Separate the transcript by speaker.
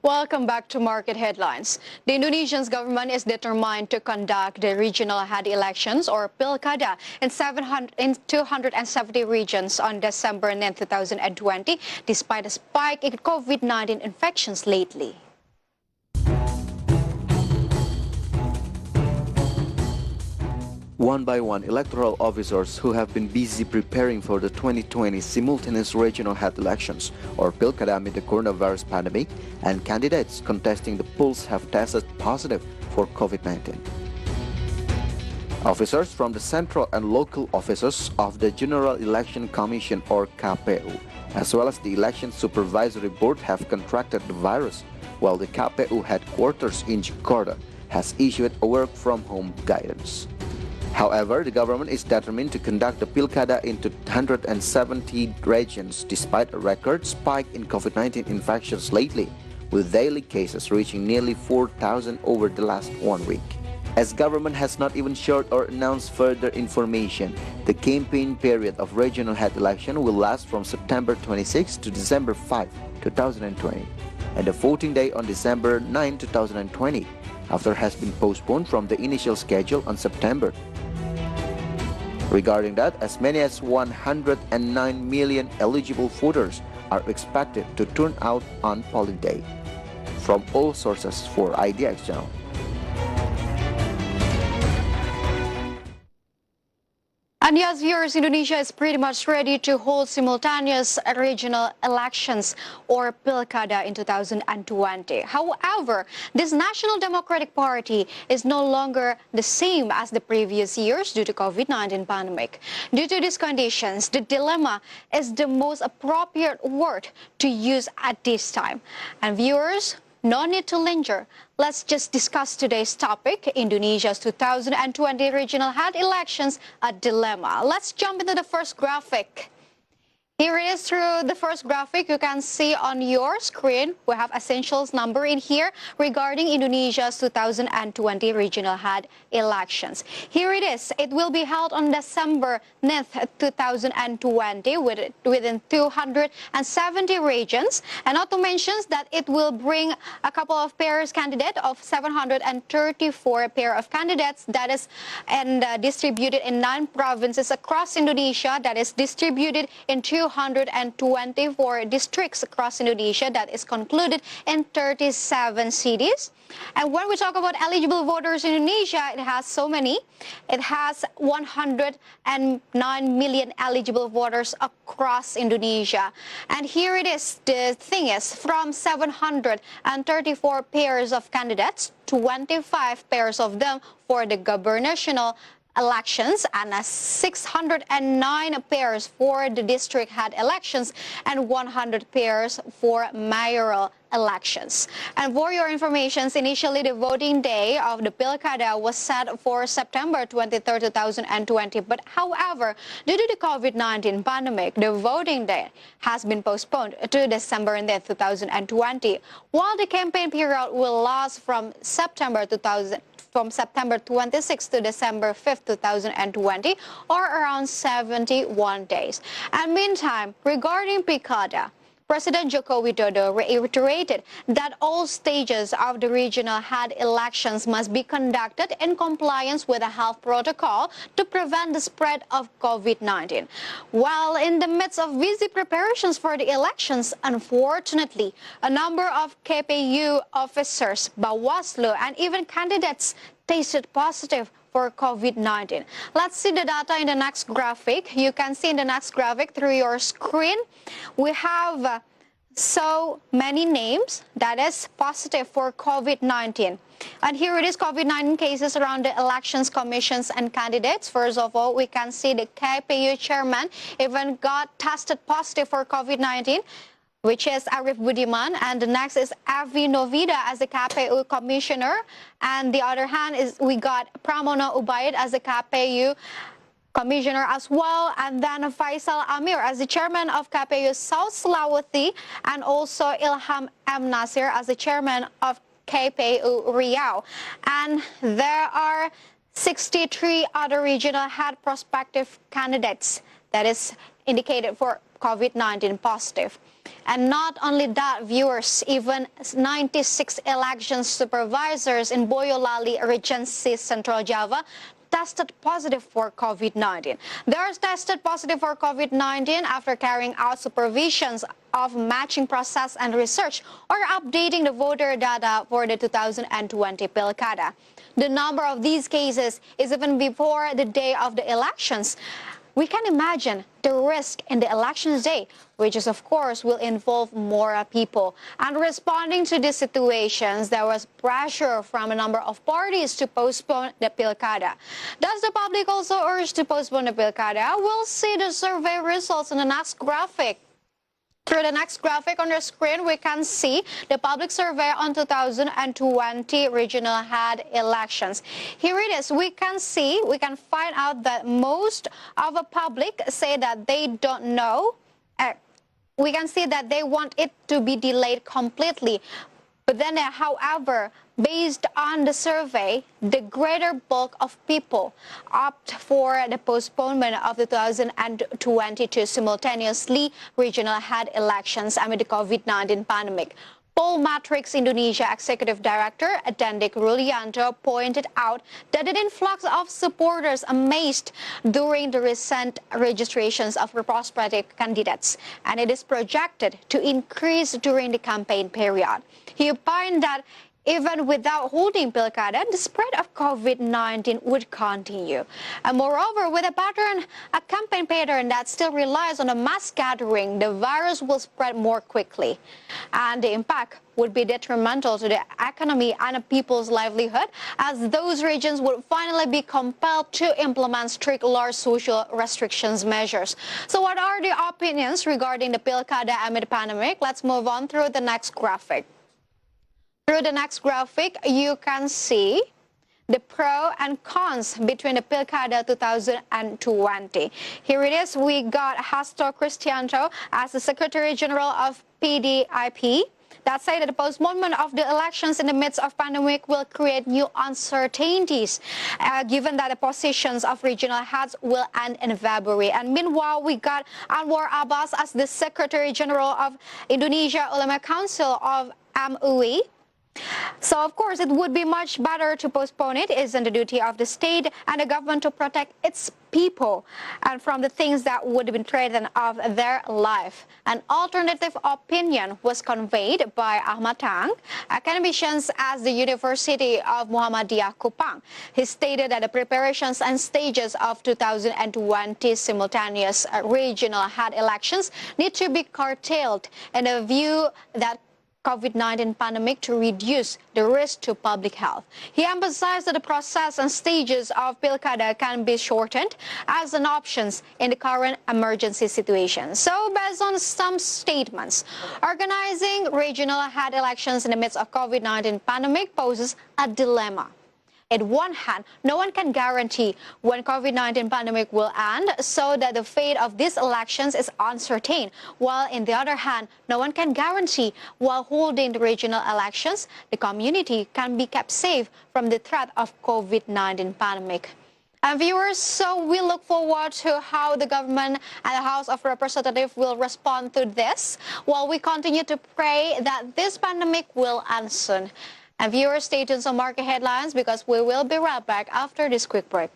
Speaker 1: Welcome back to Market Headlines. The Indonesian government is determined to conduct the regional head elections or Pilkada in 270 regions on December 9, 2020, despite a spike in COVID-19 infections lately.
Speaker 2: One by one, electoral officers who have been busy preparing for the 2020 simultaneous regional head elections, or Pilkada amid the coronavirus pandemic, and candidates contesting the polls have tested positive for COVID-19. Officers from the central and local offices of the General Election Commission, or KPU, as well as the Election Supervisory Board have contracted the virus, while the KPU headquarters in Jakarta has issued a work-from-home guidance. However, the government is determined to conduct the Pilkada in 270 regions despite a record spike in COVID-19 infections lately, with daily cases reaching nearly 4,000 over the last 1 week. As government has not even shared or announced further information, the campaign period of regional head election will last from September 26 to December 5, 2020, and the voting day on December 9, 2020, after has been postponed from the initial schedule on September. Regarding that, as many as 109 million eligible voters are expected to turn out on polling day. From all sources for IDX Channel.
Speaker 1: And yes, viewers, Indonesia is pretty much ready to hold simultaneous regional elections or Pilkada in 2020. However, this National Democratic Party is no longer the same as the previous years due to COVID-19 pandemic. Due to these conditions, the dilemma is the most appropriate word to use at this time. And viewers, no need to linger. Let's just discuss today's topic, Indonesia's 2020 regional head elections, a dilemma. Let's jump into the first graphic. Here it is through the first graphic. You can see on your screen, we have essentials number in here regarding Indonesia's 2020 regional head elections. Here it is. It will be held on December 9th, 2020 within 270 regions. And not to mention that it will bring a couple of pairs candidate of 734 pair of candidates that is distributed in 9 provinces across Indonesia, that is distributed in 224 districts across Indonesia, that is concluded in 37 cities. And when we talk about eligible voters in Indonesia, it has so many. It has 109 million eligible voters across Indonesia. And here it is. The thing is, from 734 pairs of candidates, 25 pairs of them for the gubernatorial elections and 609 pairs for the district head elections and 100 pairs for mayoral elections. And for your information, initially the voting day of the Pilkada was set for September 23, 2020. But however, due to the COVID-19 pandemic, the voting day has been postponed to December 9, 2020, while the campaign period will last from September 26 to December 5, 2020, or around 71 days. And meantime, regarding Pilkada, President Joko Widodo reiterated that all stages of the regional head elections must be conducted in compliance with the health protocol to prevent the spread of COVID-19. While in the midst of busy preparations for the elections, unfortunately, a number of KPU officers, Bawaslu, and even candidates tested positive for COVID-19. Let's see the data in the next graphic. You can see in the next graphic through your screen, we have so many names that is positive for COVID-19. And here it is, COVID-19 cases around the elections commissions and candidates. First of all, we can see the KPU chairman even got tested positive for COVID-19, which is Arif Budiman, and the next is Avi Novida as the KPU commissioner, and the other hand is we got Pramono Ubaid as the KPU commissioner as well, and then Faisal Amir as the chairman of KPU South Sulawesi, and also Ilham M. Nasir as the chairman of KPU Riau. And there are 63 other regional head prospective candidates, that is indicated for COVID-19 positive. And not only that, viewers, even 96 election supervisors in Boyolali Regency, Central Java, tested positive for COVID-19. They are tested positive for COVID-19 after carrying out supervisions of matching process and research or updating the voter data for the 2020 Pilkada. The number of these cases is even before the day of the elections. We can imagine the risk in the elections day, which is of course will involve more people. And responding to these situations, there was pressure from a number of parties to postpone the Pilkada. Does the public also urge to postpone the Pilkada? We'll see the survey results in the next graphic. Through the next graphic on the screen, we can see the public survey on 2020 regional head elections. Here it is. We can find out that most of the public say that they don't know. We can see that they want it to be delayed completely. But then, however, based on the survey, the greater bulk of people opt for the postponement of the 2022 simultaneously regional head elections amid the COVID-19 pandemic. Poll Matrix Indonesia Executive Director Dendik Rulianto pointed out that the influx of supporters amazed during the recent registrations of prospective candidates, and it is projected to increase during the campaign period. He opined that even without holding Pilkada, the spread of COVID-19 would continue. And moreover, with a campaign pattern that still relies on a mass gathering, the virus will spread more quickly. And the impact would be detrimental to the economy and people's livelihood, as those regions would finally be compelled to implement strict large social restrictions measures. So what are the opinions regarding the Pilkada amid the pandemic? Let's move on through the next graphic. Through the next graphic, you can see the pro and cons between the Pilkada 2020. Here it is. We got Hasto Cristianto as the Secretary General of PDIP that say that the postponement of the elections in the midst of pandemic will create new uncertainties, given that the positions of regional heads will end in February. And meanwhile, we got Anwar Abbas as the Secretary General of Indonesia Ulama Council of MUI. So, of course, it would be much better to postpone it. It is in the duty of the state and the government to protect its people and from the things that would be threatened of their life. An alternative opinion was conveyed by Ahmad Tang, academicians at the University of Muhammadiyah Kupang. He stated that the preparations and stages of 2020 simultaneous regional head elections need to be curtailed in a view that COVID-19 pandemic to reduce the risk to public health. He emphasized that the process and stages of Pilkada can be shortened as an option in the current emergency situation. So, based on some statements, organizing regional head elections in the midst of COVID-19 pandemic poses a dilemma. On one hand, no one can guarantee when COVID-19 pandemic will end, so that the fate of these elections is uncertain. While on the other hand, no one can guarantee while holding the regional elections, the community can be kept safe from the threat of COVID-19 pandemic. And viewers, so we look forward to how the government and the House of Representatives will respond to this, while we continue to pray that this pandemic will end soon. And viewers, stay tuned on market headlines because we will be right back after this quick break.